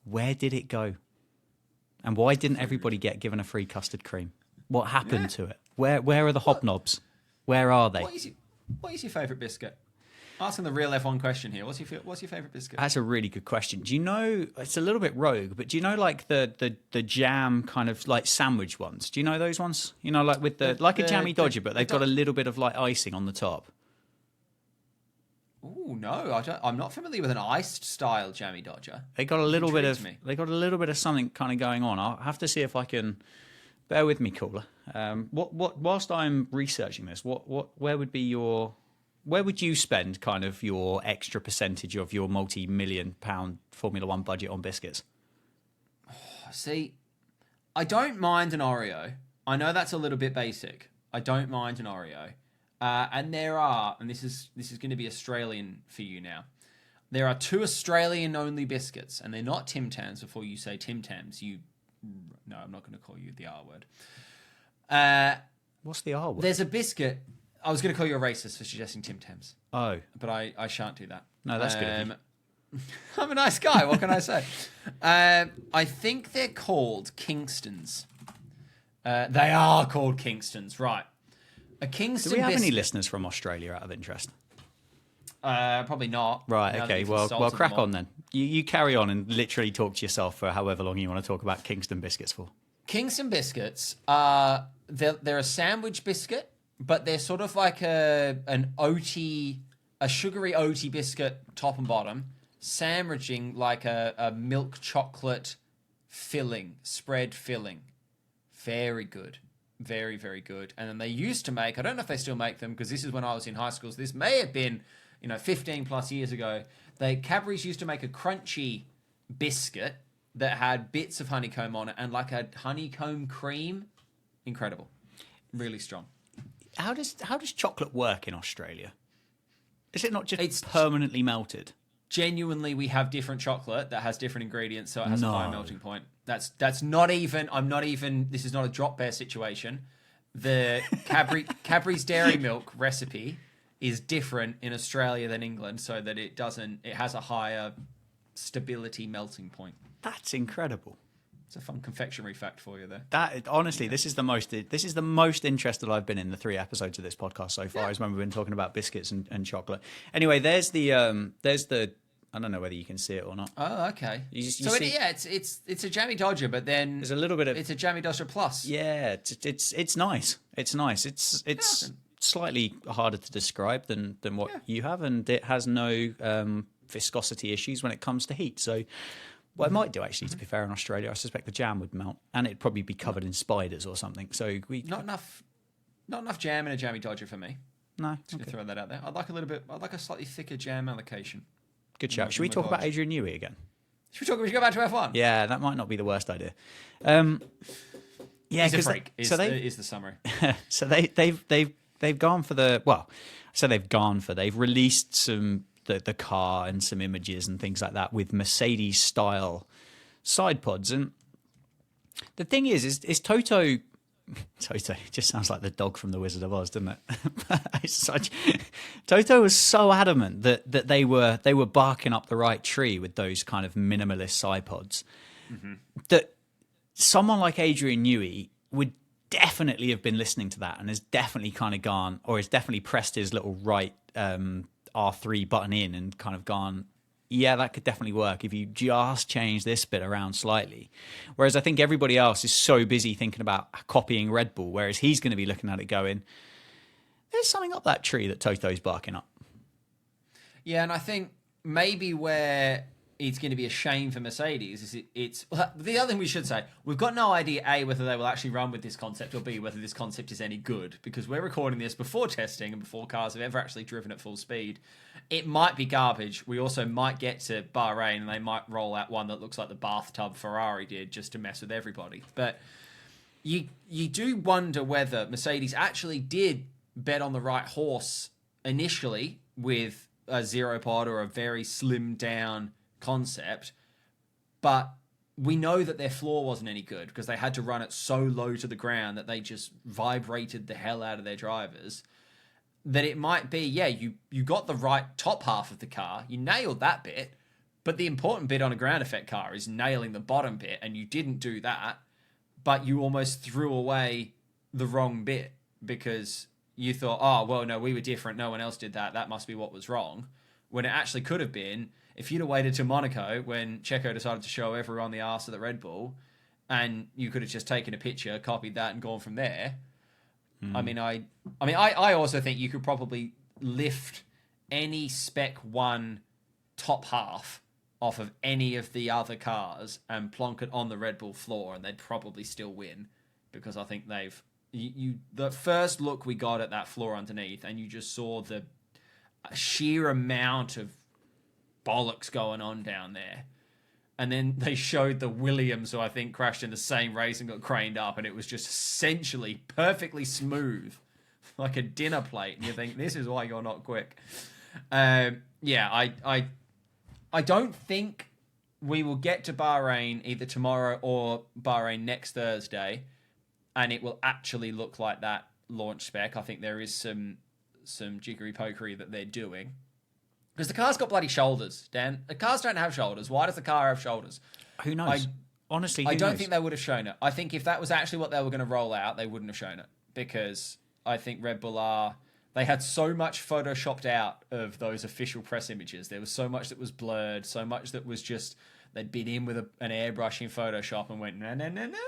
Where did it go? And why didn't everybody get given a free custard cream? What happened to it? Where are the hobnobs? Where are they? What is your favourite biscuit? Asking the real F1 question here. What's your favourite biscuit? That's a really good question. Do you know, it's a little bit rogue, but do you know like the jam kind of like sandwich ones? Do you know those ones? You know, like with like a jammy Dodger, but they've got a little bit of like icing on the top. Oh no, I'm not familiar with an iced style jammy Dodger. They got a little bit of something kind of going on. I'll have to see if I can. Bear with me, caller. Whilst I'm researching this, where would you spend kind of your extra percentage of your multi-million-pound Formula One budget on biscuits? See, I don't mind an Oreo. I know that's a little bit basic. I don't mind an Oreo. And this is going to be Australian for you now. There are 2 Australian-only biscuits, and they're not Tim Tams. Before you say Tim Tams, no, I'm not going to call you the R word. What's the R word? There's a biscuit. I was going to call you a racist for suggesting Tim Tams. Oh. But I shan't do that. No, that's good. I'm a nice guy. What can I say? I think they're called Kingstons. They are called Kingstons, right. A Kingston Do we have biscuit. any listeners from Australia out of interest? Probably not. Right, okay. Well, crack on then. You carry on and literally talk to yourself for however long you want to talk about Kingston biscuits for. Kingston biscuits are they're a sandwich biscuit, but they're sort of like a sugary oaty biscuit top and bottom, sandwiching like a milk chocolate spread filling. Very good. Very, very good. And then they used to make, I don't know if they still make them, because this is when I was in high school, so this may have been, 15 plus years ago. Cadbury's used to make a crunchy biscuit that had bits of honeycomb on it and like a honeycomb cream. Incredible. Really strong. How does chocolate work in Australia? Is it not just It's permanently melted? Genuinely, we have different chocolate that has different ingredients, so it has a higher No. melting point. That's not even. I'm not even. This is not a drop bear situation. The Cadbury's Dairy Milk recipe is different in Australia than England, so that it doesn't. It has a higher stability melting point. That's incredible. It's a fun confectionery fact for you there. That honestly, this is the most interested I've been in the 3 episodes of this podcast so far. Is when we've been talking about biscuits and chocolate. Anyway, there's the I don't know whether you can see it or not. Oh, okay. It's a Jammy Dodger, but then there's a little bit of it's a Jammy Dodger Plus. Yeah, it's nice. It's nice. It's slightly harder to describe than what you have, and it has no viscosity issues when it comes to heat. So. Well, it might do actually. To be fair, in Australia, I suspect the jam would melt, and it'd probably be covered in spiders or something. So not enough jam in a Jammy Dodger for me. No, Just gonna throw that out there. I'd like a little bit. I'd like a slightly thicker jam allocation. Good shout. Should we talk about Adrian Newey again? Should we go back to F1? Yeah, that might not be the worst idea. Yeah, he's a freak. Is the summary. So they've gone for they've released some. The car and some images and things like that with Mercedes style side pods. And the thing is Toto just sounds like the dog from the Wizard of Oz, doesn't it? Toto was so adamant that they were barking up the right tree with those kind of minimalist side pods that someone like Adrian Newey would definitely have been listening to that and has definitely kind of gone, or has definitely pressed his little right R3 button in and kind of gone, yeah, that could definitely work if you just change this bit around slightly. Whereas I think everybody else is so busy thinking about copying Red Bull, whereas he's going to be looking at it going, there's something up that tree that Toto's barking up. Yeah, and I think maybe where it's going to be a shame for Mercedes is the other thing we should say, we've got no idea, A, whether they will actually run with this concept, or B, whether this concept is any good, because we're recording this before testing and before cars have ever actually driven at full speed. It might be garbage. We also might get to Bahrain and they might roll out one that looks like the bathtub Ferrari did just to mess with everybody. But you do wonder whether Mercedes actually did bet on the right horse initially with a zero pod or a very slimmed down concept, but we know that their floor wasn't any good because they had to run it so low to the ground that they just vibrated the hell out of their drivers. That it might be, yeah, you got the right top half of the car, you nailed that bit, but the important bit on a ground effect car is nailing the bottom bit, and you didn't do that, but you almost threw away the wrong bit because you thought, oh, well, no, we were different, no one else did that, that must be what was wrong, when it actually could have been, if you'd have waited to Monaco when Checo decided to show everyone the arse of the Red Bull, and you could have just taken a picture, copied that, and gone from there. I mean, I also think you could probably lift any Spec 1 top half off of any of the other cars and plonk it on the Red Bull floor, and they'd probably still win, because I think the first look we got at that floor underneath, and you just saw the sheer amount of bollocks going on down there. And then they showed the Williams, who I think crashed in the same race and got craned up, and it was just essentially perfectly smooth, like a dinner plate. And you think, this is why you're not quick. I don't think we will get to Bahrain either tomorrow or Bahrain next Thursday, and it will actually look like that launch spec. I think there is some jiggery pokery that they're doing. Because the car's got bloody shoulders, Dan. The cars don't have shoulders. Why does the car have shoulders? Who knows? Honestly, who I don't knows? think they would have shown it. I think if that was actually what they were going to roll out, they wouldn't have shown it. Because I think Red Bull they had so much photoshopped out of those official press images. There was so much that was blurred, so much that was just, they'd been in with an airbrush in Photoshop and went, nah, nah, nah, nah.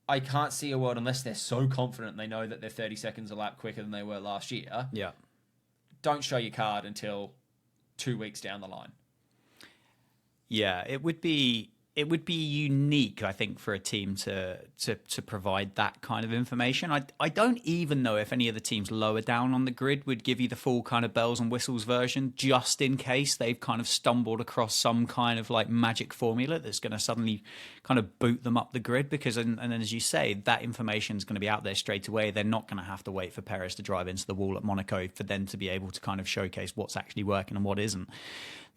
I can't see a world, unless they're so confident they know that they're 30 seconds a lap quicker than they were last year. Yeah. Don't show your card until 2 weeks down the line. Yeah, it would be it would be unique, I think, for a team to provide that kind of information. I don't even know if any of the teams lower down on the grid would give you the full kind of bells and whistles version, just in case they've kind of stumbled across some kind of like magic formula that's going to suddenly kind of boot them up the grid. Because, and then as you say, that information is going to be out there straight away. They're not going to have to wait for Perez to drive into the wall at Monaco for them to be able to kind of showcase what's actually working and what isn't.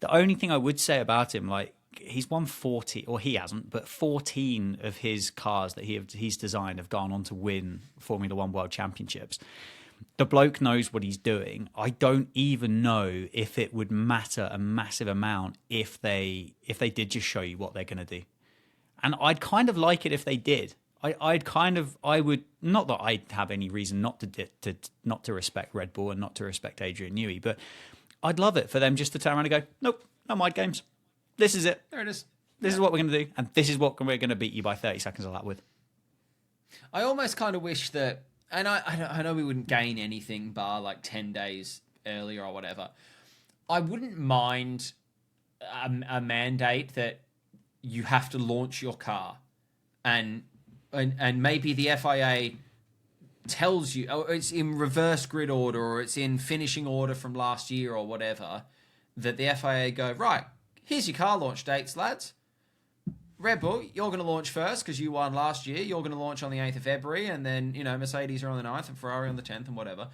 The only thing I would say about him, like, he's won 40, or he hasn't, but 14 of his cars that he's designed have gone on to win Formula One World Championships. The bloke knows what he's doing. I don't even know if it would matter a massive amount if they did just show you what they're going to do. And I'd kind of like it if they did. I would, not that I'd have any reason not to respect Red Bull and not to respect Adrian Newey, but I'd love it for them just to turn around and go, nope, no mind games. This is it. There it is. This is what we're going to do, and this is what we're going to beat you by 30 seconds of lap with. I almost kind of wish that, and I know we wouldn't gain anything bar like 10 days earlier or whatever. I wouldn't mind a mandate that you have to launch your car, and maybe the FIA tells you, oh, it's in reverse grid order or it's in finishing order from last year or whatever, that the FIA go, right, here's your car launch dates, lads. Red Bull, you're going to launch first because you won last year. You're going to launch on the 8th of February, and then, Mercedes are on the 9th and Ferrari on the 10th and whatever.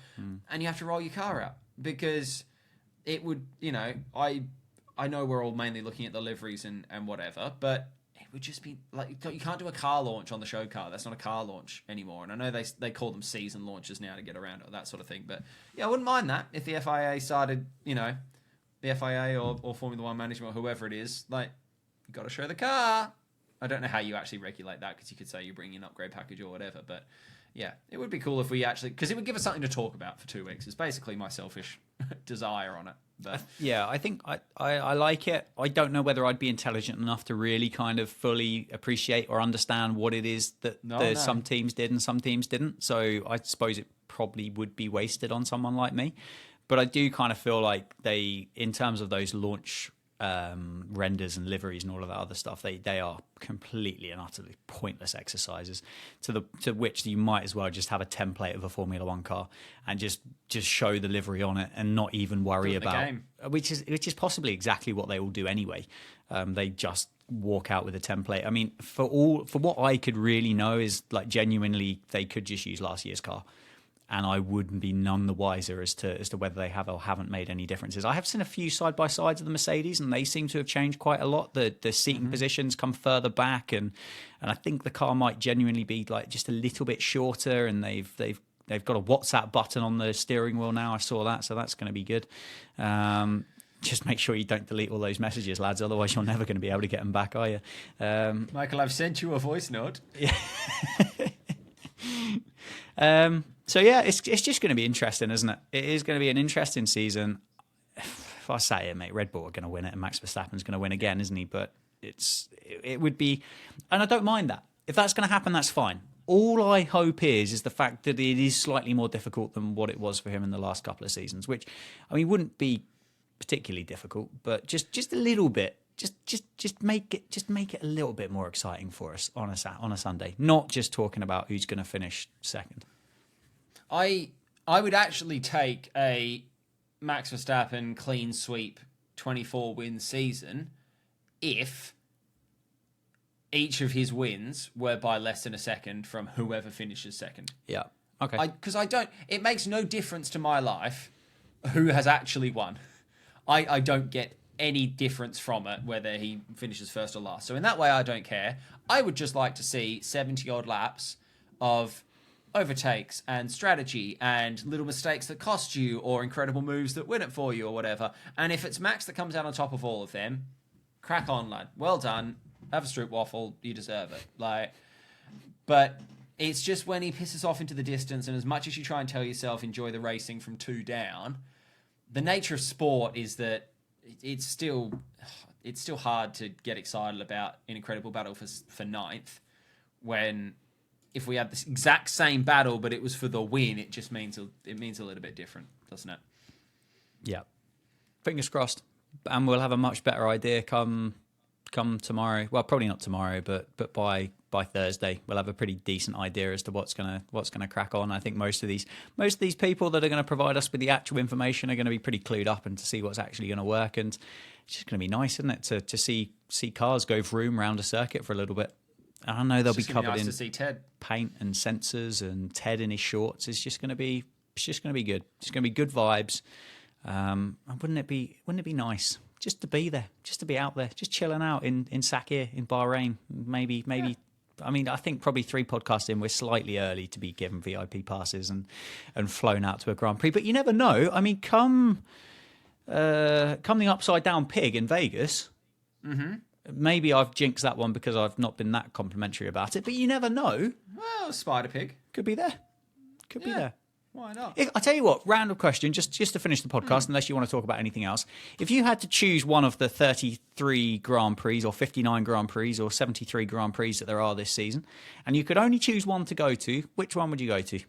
And you have to roll your car out because it would, I know we're all mainly looking at the liveries and whatever, but it would just be like, you can't do a car launch on the show car. That's not a car launch anymore. And I know they call them season launches now to get around it, that sort of thing. But yeah, I wouldn't mind that if the FIA started, the FIA or Formula One management or whoever it is, like, you got to show the car. I don't know how you actually regulate that, because you could say you bring an upgrade package or whatever. But yeah, it would be cool if we actually, because it would give us something to talk about for 2 weeks. It's basically my selfish desire on it. But yeah, I think I like it. I don't know whether I'd be intelligent enough to really kind of fully appreciate or understand what it is that some teams did and some teams didn't. So I suppose it probably would be wasted on someone like me. But I do kind of feel like they, in terms of those launch renders and liveries and all of that other stuff, they are completely and utterly pointless exercises to which you might as well just have a template of a Formula One car and just show the livery on it and not even worry about game. which is possibly exactly what they all do anyway. They just walk out with a template. I mean, for what I could really know is, like, genuinely they could just use last year's car, and I wouldn't be none the wiser as to whether they have or haven't made any differences. I have seen a few side-by-sides of the Mercedes, and they seem to have changed quite a lot. The seating positions come further back, and I think the car might genuinely be like just a little bit shorter, and they've got a WhatsApp button on the steering wheel now. I saw that, so that's going to be good. Just make sure you don't delete all those messages, lads. Otherwise, you're never going to be able to get them back, are you? Michael, I've sent you a voice note. Yeah. So yeah, it's just going to be interesting, isn't it? It is going to be an interesting season. If I say it, mate, Red Bull are going to win it, and Max Verstappen's going to win again, isn't he? But it would be, and I don't mind that. If that's going to happen, that's fine. All I hope is the fact that it is slightly more difficult than what it was for him in the last couple of seasons, which, I mean, wouldn't be particularly difficult, but just a little bit. Just make it a little bit more exciting for us on a Sunday. Not just talking about who's going to finish second. I would actually take a Max Verstappen clean sweep 24 win season if each of his wins were by less than a second from whoever finishes second. Yeah. Okay. Because it makes no difference to my life who has actually won. I don't get any difference from it whether he finishes first or last. So in that way, I don't care. I would just like to see 70 odd laps of overtakes and strategy and little mistakes that cost you, or incredible moves that win it for you, or whatever. And if it's Max that comes out on top of all of them, crack on, lad. Well done. Have a stroop waffle. You deserve it. But it's just when he pisses off into the distance, and as much as you try and tell yourself enjoy the racing from 2 down, the nature of sport is that it's still hard to get excited about an incredible battle for ninth, when if we had this exact same battle but it was for the win, it just means a little bit different, doesn't it? Yeah. Fingers crossed. And we'll have a much better idea come come tomorrow. Well, probably not tomorrow, but by Thursday, we'll have a pretty decent idea as to what's gonna crack on. I think most of these people that are going to provide us with the actual information are going to be pretty clued up and to see what's actually going to work. And it's just going to be nice, isn't it, to see cars go vroom round a circuit for a little bit. And I know they'll be covered in to see Ted. Paint and sensors, and Ted in his shorts. It's just going to be good. It's going to be good vibes. And wouldn't it be nice just to be there, just to be out there, just chilling out in Sakir, in Bahrain, maybe. Yeah. I mean, I think probably 3 podcasts in, we're slightly early to be given VIP passes and flown out to a Grand Prix. But you never know. I mean, come the Upside Down Pig in Vegas. Mm-hmm. Maybe I've jinxed that one because I've not been that complimentary about it. But you never know. Well, Spider Pig could be there. Could be there. Why not? I tell you what, random question, just to finish the podcast, unless you want to talk about anything else. If you had to choose one of the 33 Grand Prix or 59 Grand Prix or 73 Grand Prix that there are this season, and you could only choose one to go to, which one would you go to?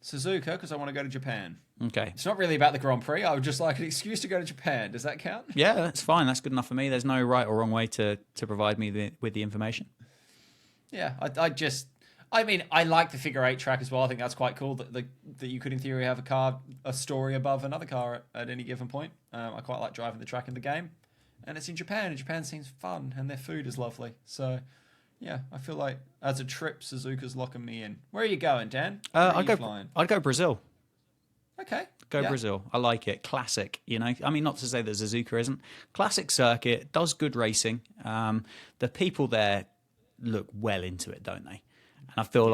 Suzuka, because I want to go to Japan. Okay. It's not really about the Grand Prix. I would just like an excuse to go to Japan. Does that count? Yeah, that's fine. That's good enough for me. There's no right or wrong way to provide me with the information. Yeah, I like the figure 8 track as well. I think that's quite cool that you could, in theory, have a story above another car at any given point. I quite like driving the track in the game. And it's in Japan, and Japan seems fun, and their food is lovely. So, yeah, I feel like as a trip, Suzuka's locking me in. Where are you going, Dan? I'd go Brazil. Okay. Brazil. I like it. Classic, you know. I mean, not to say that Suzuka isn't. Classic circuit, does good racing. The people there look well into it, don't they? And I feel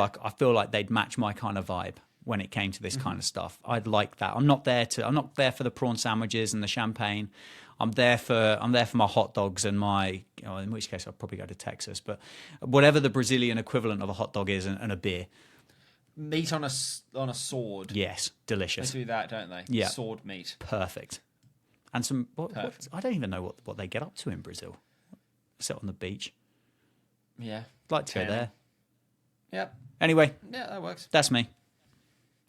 like they'd match my kind of vibe when it came to this kind of stuff. I'd like that. I'm not there for the prawn sandwiches and the champagne. I'm there for my hot dogs and my, in which case I'll probably go to Texas, but whatever the Brazilian equivalent of a hot dog is, and a beer. Meat on a sword. Yes, delicious. They do that, don't they? Yeah. Sword meat. Perfect. And some, I don't even know what they get up to in Brazil. Sit on the beach. Yeah. I'd like to go there. Yep. Anyway. Yeah, that works. That's me.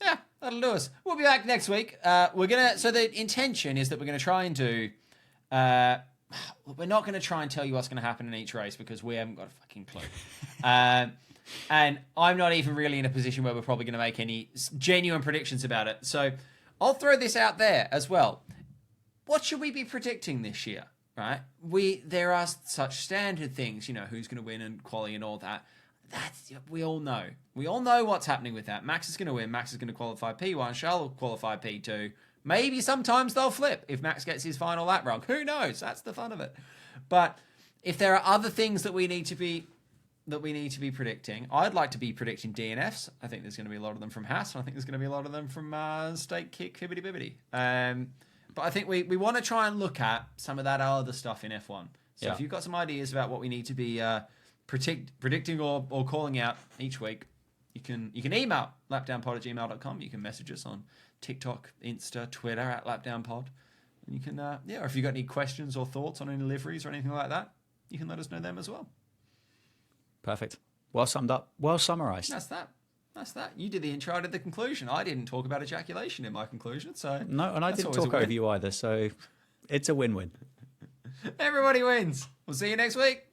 Yeah, that'll do us. We'll be back next week. So the intention is that we're going to try and do, we're not going to try and tell you what's going to happen in each race because we haven't got a fucking clue. And I'm not even really in a position where we're probably going to make any genuine predictions about it. So I'll throw this out there as well. What should we be predicting this year? Right? There are such standard things, who's going to win and quali and all that. We all know. We all know what's happening with that. Max is going to win. Max is going to qualify P1. Charles will qualify P2. Maybe sometimes they'll flip if Max gets his final lap wrong. Who knows? That's the fun of it. But if there are other things that we need to be predicting, I'd like to be predicting DNFs. I think there's going to be a lot of them from Haas. And I think there's going to be a lot of them from Stake Kick Hibbity Bibbity. But I think we want to try and look at some of that other stuff in F1. So if you've got some ideas about what we need to be predicting or calling out each week, you can email lapdownpod@gmail.com. You can message us on TikTok, Insta, Twitter @lapdownpod. And you can, or if you've got any questions or thoughts on any liveries or anything like that, you can let us know them as well. Perfect. Well summed up. Well summarised. That's that. You did the intro, I did the conclusion. I didn't talk about ejaculation in my conclusion, so no, and I didn't talk over you either. So it's a win-win. Everybody wins. We'll see you next week.